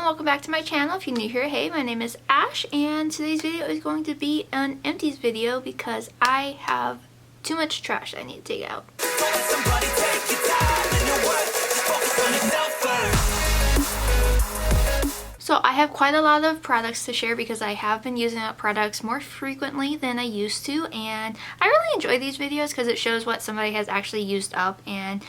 welcome back to my channel. If you're new here, hey, my name is Ash, and today's video is going to be an empties video because I have too much trash I need to dig out. So I have quite a lot of products to share because I have been using up products more frequently than I used to, and I really enjoy these videos because it shows what somebody has actually used up, and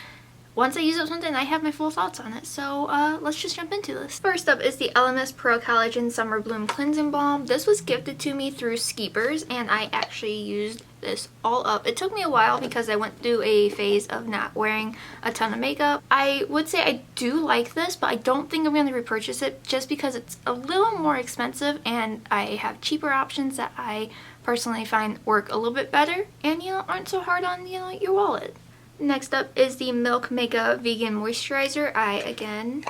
once I use up something, I have my full thoughts on it. So let's just jump into this. First up is the Elemis Pro-Collagen Summer Bloom Cleansing Balm. This was gifted to me through Skeepers, and I actually used this all up. It took me a while because I went through a phase of not wearing a ton of makeup. I would say I do like this, but I don't think I'm going to repurchase it just because it's a little more expensive and I have cheaper options that I personally find work a little bit better and, aren't so hard on, your wallet. Next up is the Milk Makeup Vegan Moisturizer. I, again,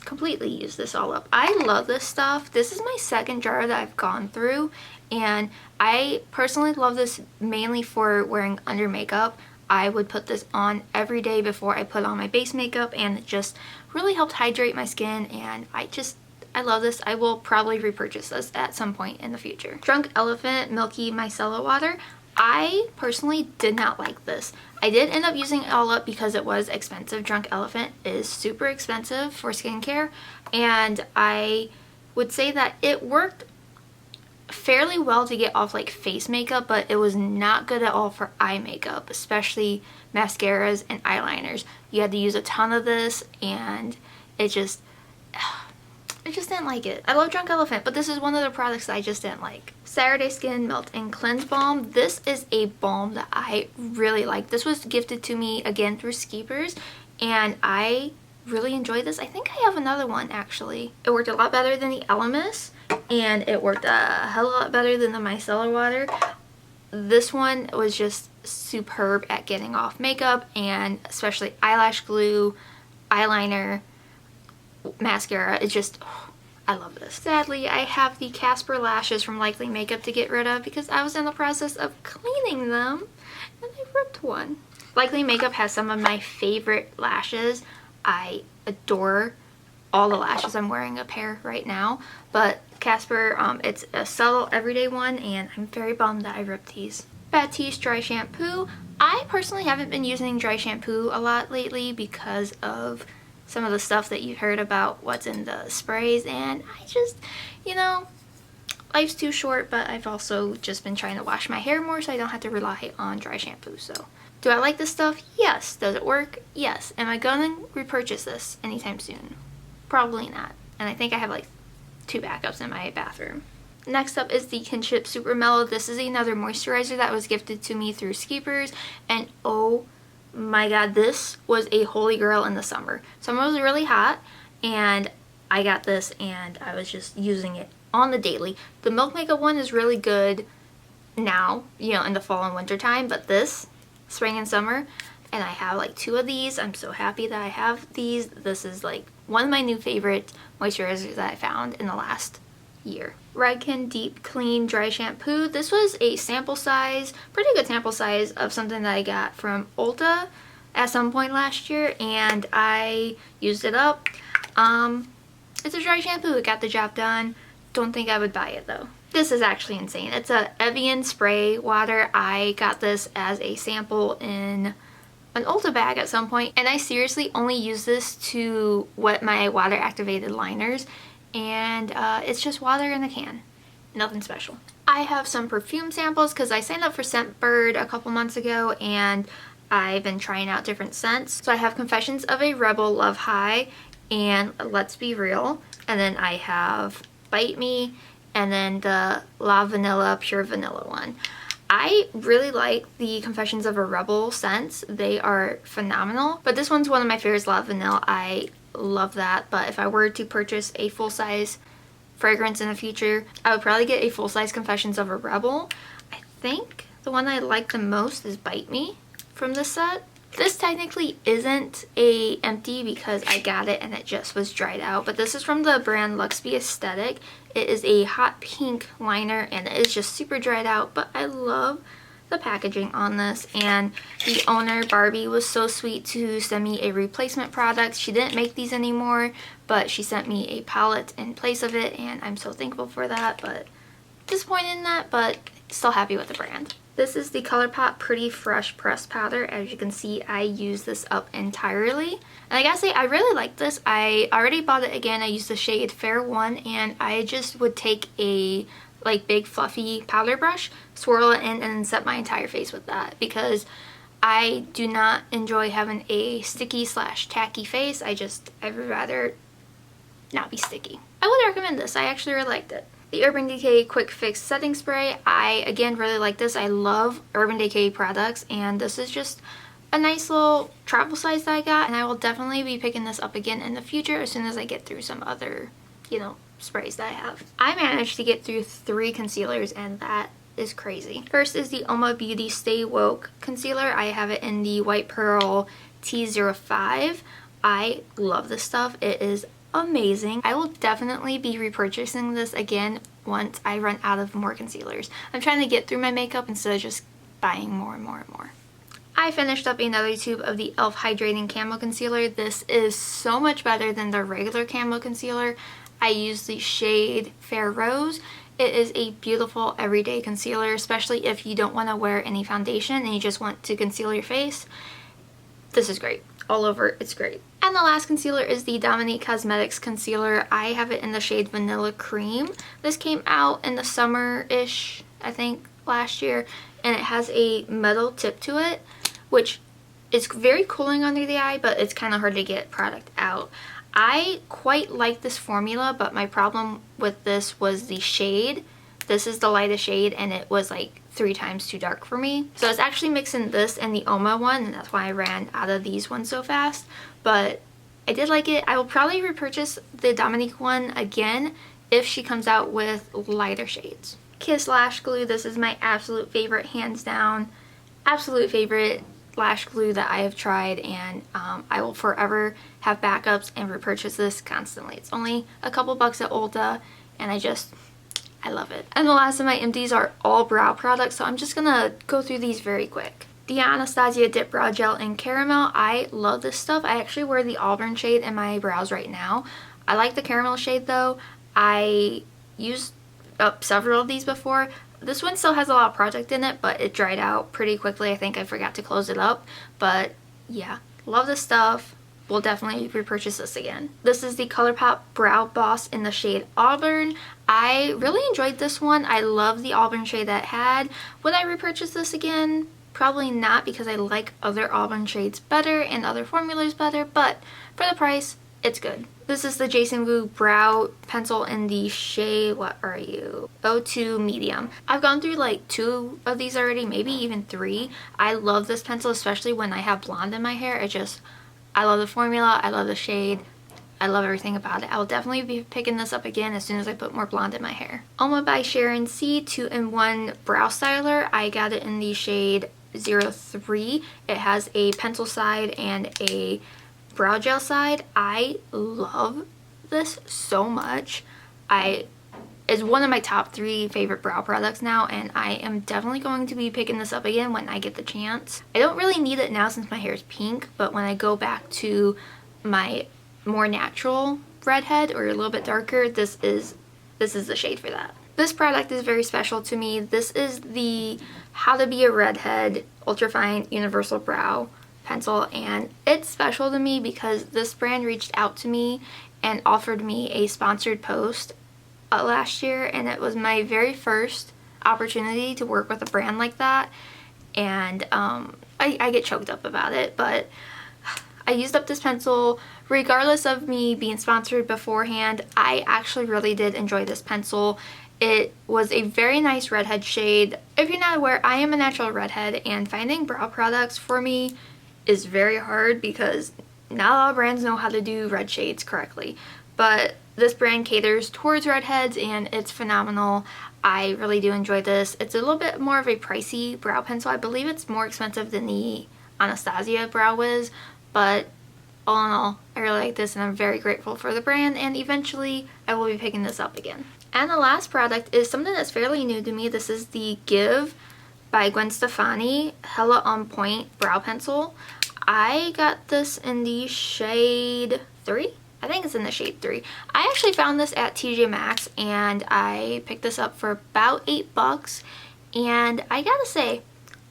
completely use this all up. I love this stuff. This is my second jar that I've gone through, and I personally love this mainly for wearing under makeup. I would put this on every day before I put on my base makeup, and it just really helped hydrate my skin, and I love this. I will probably repurchase this at some point in the future. Drunk Elephant Milki Micellar Water. I personally did not like this. I did end up using it all up because it was expensive. Drunk Elephant is super expensive for skincare, and I would say that it worked fairly well to get off like face makeup, but it was not good at all for eye makeup, especially mascaras and eyeliners. You had to use a ton of this, and I just didn't like it. I love Drunk Elephant, but this is one of the products that I just didn't like. Saturday Skin Melt and Cleanse Balm. This is a balm that I really like. This was gifted to me again through Skeepers, and I really enjoyed this. I think I have another one actually. It worked a lot better than the Elemis, and it worked a hell of a lot better than the Micellar water. This one was just superb at getting off makeup, and especially eyelash glue, eyeliner, mascara. It's just, I love this. Sadly, I have the Casper lashes from Likely Makeup to get rid of because I was in the process of cleaning them and I ripped one. Likely Makeup has some of my favorite lashes. I adore all the lashes. I'm wearing a pair right now, but Casper, it's a subtle everyday one, and I'm very bummed that I ripped these. Batiste Dry Shampoo. I personally haven't been using dry shampoo a lot lately because of some of the stuff that you've heard about what's in the sprays, and I just, life's too short, but I've also just been trying to wash my hair more so I don't have to rely on dry shampoo. So do I like this stuff? Yes. Does it work? Yes. Am I gonna repurchase this anytime soon? Probably not. And I think I have like 2 backups in my bathroom. Next up is the Kinship Supermello. This is another moisturizer that was gifted to me through Skeepers, and oh my god, this was a holy grail in the summer. Summer was really hot, and I got this, and I was just using it on the daily. The Milk Makeup one is really good now, in the fall and winter time, but this, spring and summer, and I have like 2 of these. I'm so happy that I have these. This is like one of my new favorite moisturizers that I found in the last year. Redken Deep Clean Dry Shampoo. This was a sample size, pretty good sample size of something that I got from Ulta at some point last year, and I used it up. It's a dry shampoo. It got the job done. Don't think I would buy it though. This is actually insane. It's a Evian spray water. I got this as a sample in an Ulta bag at some point, and I seriously only use this to wet my water activated liners, and it's just water in a can. Nothing special. I have some perfume samples because I signed up for Scentbird a couple months ago, and I've been trying out different scents. So I have Confessions of a Rebel Love High and Let's Be Real, and then I have Bite Me, and then the La Vanilla Pure Vanilla one. I really like the Confessions of a Rebel scents. They are phenomenal, but this one's one of my favorites, La Vanilla. I love that, but if I were to purchase a full-size fragrance in the future, I would probably get a full-size Confessions of a Rebel. I think the one I like the most is Bite Me from this set. This technically isn't a empty because I got it and it just was dried out, but this is from the brand Lux B Aesthetic. It is a hot pink liner and it is just super dried out, but I love the packaging on this, and the owner, Barbie, was so sweet to send me a replacement product. She didn't make these anymore, but she sent me a palette in place of it, and I'm so thankful for that, but disappointed in that, but still happy with the brand. This is the Colourpop Pretty Fresh Pressed Powder. As you can see, I use this up entirely. And I gotta say, I really like this. I already bought it again. I used the shade Fair 1, and I just would take a like big fluffy powder brush, swirl it in, and then set my entire face with that, because I do not enjoy having a sticky / tacky face. I'd rather not be sticky. I would recommend this. I actually really liked it. The Urban Decay Quick Fix Setting Spray. I, again, really like this. I love Urban Decay products, and this is just a nice little travel size that I got, and I will definitely be picking this up again in the future as soon as I get through some other, you know, sprays that I have. I managed to get through 3 concealers, and that is crazy. First is the Oma Beauty Stay Woke Concealer. I have it in the White Pearl T05. I love this stuff. It is amazing. I will definitely be repurchasing this again once I run out of more concealers. I'm trying to get through my makeup instead of just buying more and more and more. I finished up another tube of the e.l.f. Hydrating Camo Concealer. This is so much better than the regular camo concealer. I use the shade Fair Rose. It is a beautiful everyday concealer, especially if you don't want to wear any foundation and you just want to conceal your face. This is great. All over, it's great. And the last concealer is the Dominique Cosmetics concealer. I have it in the shade Vanilla Cream. This came out in the summer-ish, I think, last year, and it has a metal tip to it, which is very cooling under the eye, but it's kind of hard to get product out. I quite like this formula, but my problem with this was the shade. This is the lightest shade, and it was like 3 times too dark for me. So I was actually mixing this and the Oma one, and that's why I ran out of these ones so fast. But I did like it. I will probably repurchase the Dominique one again if she comes out with lighter shades. Kiss Lash Glue. This is my absolute favorite, hands down, absolute favorite lash glue that I have tried, and I will forever have backups and repurchase this constantly. It's only a couple bucks at Ulta, and I love it. And the last of my empties are all brow products, so I'm just gonna go through these very quick. The Anastasia Dip Brow Gel in Caramel. I love this stuff. I actually wear the Auburn shade in my brows right now. I like the caramel shade though. I used up several of these before. This one still has a lot of product in it, but it dried out pretty quickly. I think I forgot to close it up, but yeah, love this stuff. We'll definitely repurchase this again. This is the Colourpop Brow Boss in the shade Auburn. I really enjoyed this one. I love the Auburn shade that it had. Would I repurchase this again? Probably not, because I like other Auburn shades better and other formulas better, but for the price, it's good. This is the Jason Wu Brow Pencil in the shade, what are you? 02 Medium. I've gone through like 2 of these already, maybe even 3. I love this pencil, especially when I have blonde in my hair. I love the formula, I love the shade, I love everything about it. I will definitely be picking this up again as soon as I put more blonde in my hair. Oma by Sharon C 2-in-1 Brow Styler. I got it in the shade 03. It has a pencil side and a brow gel side. I love this so much. It's one of my top 3 favorite brow products now, and I am definitely going to be picking this up again when I get the chance. I don't really need it now since my hair is pink, but when I go back to my more natural redhead or a little bit darker, this is the shade for that. This product is very special to me. This is the How to Be a Redhead Ultrafine Universal Brow Pencil, and it's special to me because this brand reached out to me and offered me a sponsored post last year, and it was my very first opportunity to work with a brand like that, and I get choked up about it, but I used up this pencil regardless of me being sponsored beforehand. I actually really did enjoy this pencil. It was a very nice redhead shade. If you're not aware, I am a natural redhead, and finding brow products for me is very hard because not all brands know how to do red shades correctly, but this brand caters towards redheads and it's phenomenal. I really do enjoy this. It's a little bit more of a pricey brow pencil. I believe it's more expensive than the Anastasia Brow Wiz, but all in all, I really like this and I'm very grateful for the brand, and eventually I will be picking this up again. And the last product is something that's fairly new to me. This is the Give by Gwen Stefani, Hella On Point Brow Pencil. I got this in the shade 3. I think it's in the shade 3. I actually found this at TJ Maxx and I picked this up for about $8. And I gotta say,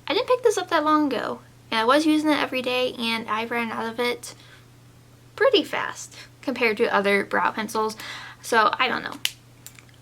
I didn't pick this up that long ago. And I was using it every day and I ran out of it pretty fast compared to other brow pencils. So I don't know.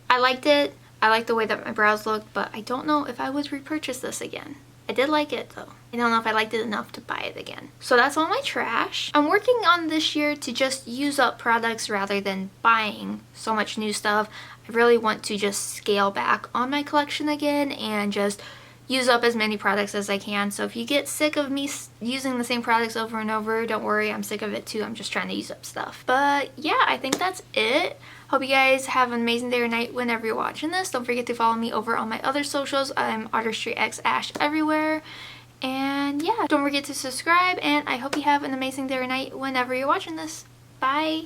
I liked it. I like the way that my brows looked, but I don't know if I would repurchase this again. I did like it though. I don't know if I liked it enough to buy it again. So that's all my trash. I'm working on this year to just use up products rather than buying so much new stuff. I really want to just scale back on my collection again and just use up as many products as I can. So if you get sick of me using the same products over and over, don't worry, I'm sick of it too. I'm just trying to use up stuff. But yeah, I think that's it. Hope you guys have an amazing day or night whenever you're watching this. Don't forget to follow me over on my other socials. I'm artistryxashh everywhere. And yeah, don't forget to subscribe, and I hope you have an amazing day or night whenever you're watching this. Bye!